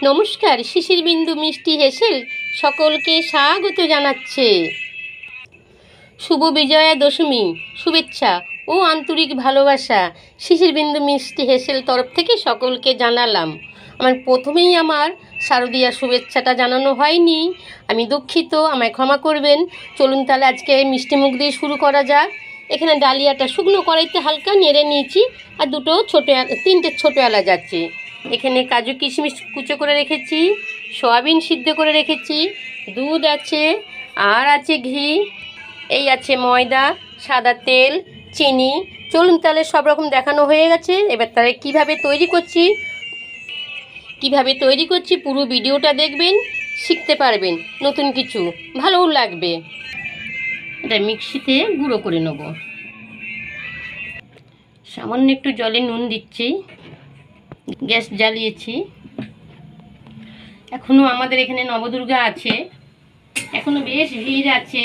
নমস্কার, শিশির বিন্দু মিষ্টি হেসেল সকলকে স্বাগত জানাচ্ছে। শুভ বিজয়া দশমী শুভেচ্ছা ও আন্তরিক ভালোবাসা শিশির বিন্দু মিষ্টি হেসেল তরফ থেকে সকলকে জানালাম। প্রথমেই আমার শারদীয়া শুভেচ্ছাটা জানানো হয়নি, আমি দুঃখিত, আমায় ক্ষমা করবেন। চলুন তাহলে আজকে মিষ্টি মুখ দিয়ে শুরু করা যাক। এখানে ডালিয়াটা শুকনো কড়াইতে হালকা নেড়ে নিয়েছি, আর তিনটে ছোটো এলাচ আছে। এখানে কাজু কিশমিশ কুচো করে রেখেছি, সয়াবিন সিদ্ধ করে রেখেছি, দুধ আছে, আর আছে ঘি, এই আছে ময়দা, সাদা তেল, চিনি। চলুন তাহলে সব রকম দেখানো হয়ে গেছে। এবার তাহলে কীভাবে তৈরি করছি পুরো ভিডিওটা দেখবেন, শিখতে পারবেন নতুন কিছু, ভালোও লাগবে। এটা মিক্সিতে গুঁড়ো করে নেব। সামান্য একটু জলে নুন দিচ্ছি, গ্যাস জ্বালিয়েছি। এখনো আমাদের এখানে নবদুর্গা আছে, এখনো বেশ ভিড় আছে।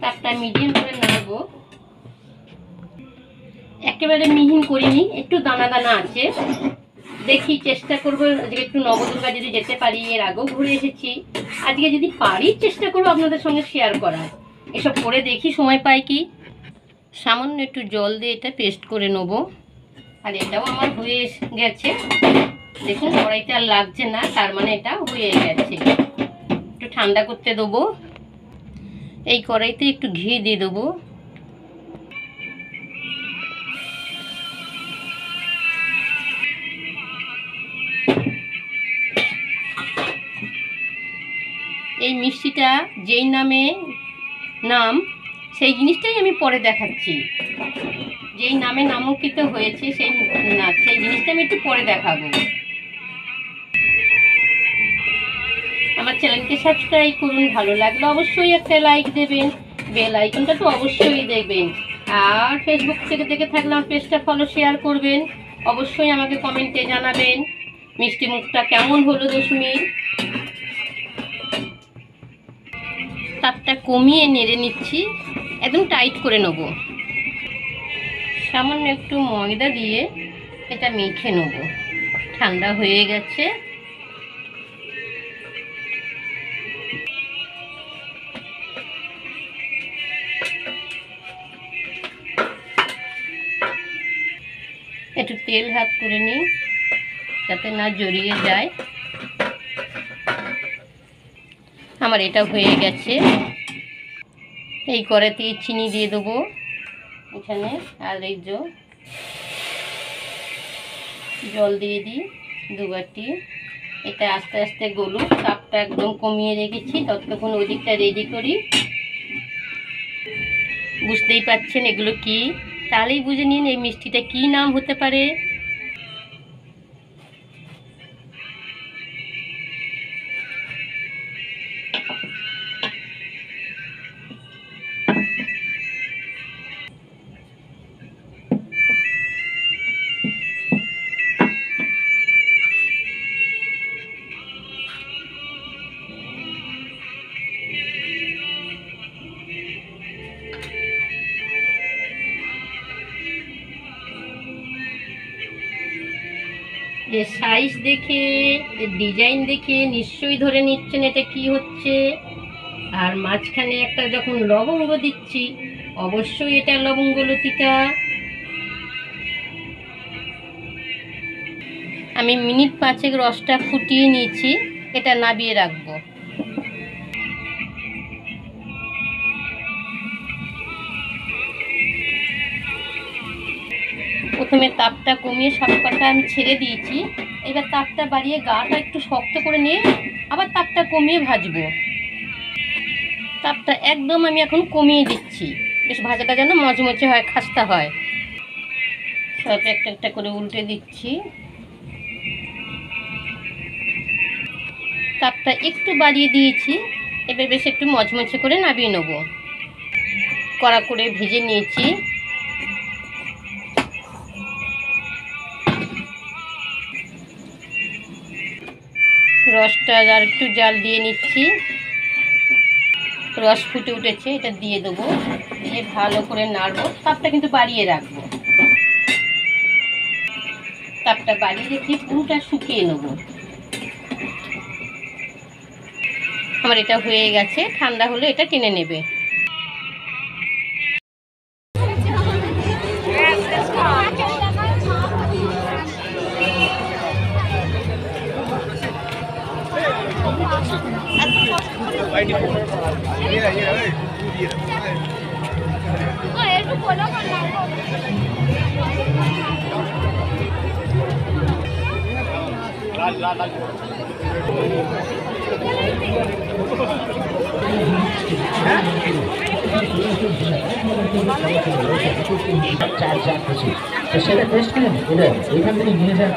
তাপটা মিডিয়াম করে নাড়বো, একেবারে মিহিন করিনি, একটু দানা দানা আছে। দেখি চেষ্টা করবো আজকে একটু নবদুর্গা যদি যেতে পারি, এর আগেও ঘুরে এসেছি, আজকে যদি পারি চেষ্টা করবো আপনাদের সঙ্গে শেয়ার করার। এসব করে দেখি সময় পাই কি। সামান্য একটু জল দিয়ে এটা পেস্ট করে নেবো। আর এটাও আমার হয়ে গেছে, দেখুন কড়াইতে আর লাগছে না, তার মানে এটা হয়ে গেছে। একটু ঠান্ডা করতে দেবো। এই কড়াইতে একটু ঘি দিয়ে দেবো। এই মিষ্টিটা যেই নাম সেই জিনিসটাই আমি পরে দেখাচ্ছি। যেই নামে নামাঙ্কিত হয়েছে সেই জিনিসটা আমি একটু পরে দেখাবো। আমার চ্যানেলকে সাবস্ক্রাইব করুন, ভালো লাগলে অবশ্যই একটা লাইক দেবেন, বেল আইকনটা তো অবশ্যই দেখবেন। আর ফেসবুক থেকে দেখে থাকলে আমার পেজটা ফলো শেয়ার করবেন। অবশ্যই আমাকে কমেন্টে জানাবেন মিষ্টি মুখটা কেমন হলো দশমীর। তাপটা কমিয়ে নেড়ে নিচ্ছি, একদম টাইট করে নেব। সামান্য একটু ময়দা দিয়ে এটা মেখে নেব। ঠান্ডা হয়ে গেছে। একটু তেল হাত করে নিই যাতে না জড়িয়ে যায়। আমার এটা হয়ে গেছে। এই কড়াইতে চিনি দিয়ে দেবো এখানে, আর এই জল দিয়ে দিই 2 বাটি। এটা আস্তে আস্তে গলুক, তাপটা একদম কমিয়ে রেখেছি, ততক্ষণ ওই দিকটা রেডি করি। বুঝতেই পাচ্ছেন এগুলো কি, তাহলেই বুঝে নিন এই মিষ্টিটা কি নাম হতে পারে। এর সাইজ দেখে, এর ডিজাইন দেখে নিশ্চয়ই ধরে নিচ্ছেন এটা কি হচ্ছে। আর মাঝখানে একটা যখন লবঙ্গ দিচ্ছি, অবশ্যই এটা লবঙ্গ লতিকা। আমি মিনিট 5 রসটা ফুটিয়ে নিয়েছি, এটা নাবিয়ে রাখবো। প্রথমে তাপটা কমিয়ে সব কটা আমি ছেড়ে দিয়েছি। এবার তাপটা বাড়িয়ে গাটা একটু শক্ত করে নিয়ে আবার তাপটা কমিয়ে ভাজবো। তাপটা একদম আমি এখন কমিয়ে দিচ্ছি, বেশ ভাজাটা যেন মচমচে হয়, খাস্তা হয়। সব একটা একটা করে উল্টে দিচ্ছি। তাপটা একটু বাড়িয়ে দিয়েছি, এবার বেশ একটু মচমচে করে নাবিয়ে নেব। কড়া করে ভেজে নিয়েছি। রসটা আর একটু জাল দিয়ে নিচ্ছি। রস ফুটে উঠেছে, এটা দিয়ে দেবো। দিয়ে ভালো করে নাড়বো। তাপটা কিন্তু বাড়িয়ে রাখবো, তাপটা বাড়িয়ে রেখে পুরোটা শুকিয়ে নেবো। আমার এটা হয়ে গেছে, ঠান্ডা হলে এটা টেনে নেবে। সেটা টেস্ট করেন, এখান থেকে নিয়ে যান।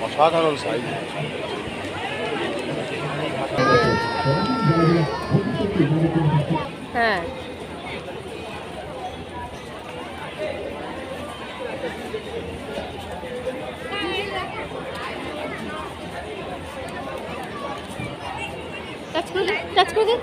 অসাধারণ সাইজ। হ্যাঁ, টাচ করে দে, টাচ করে দে।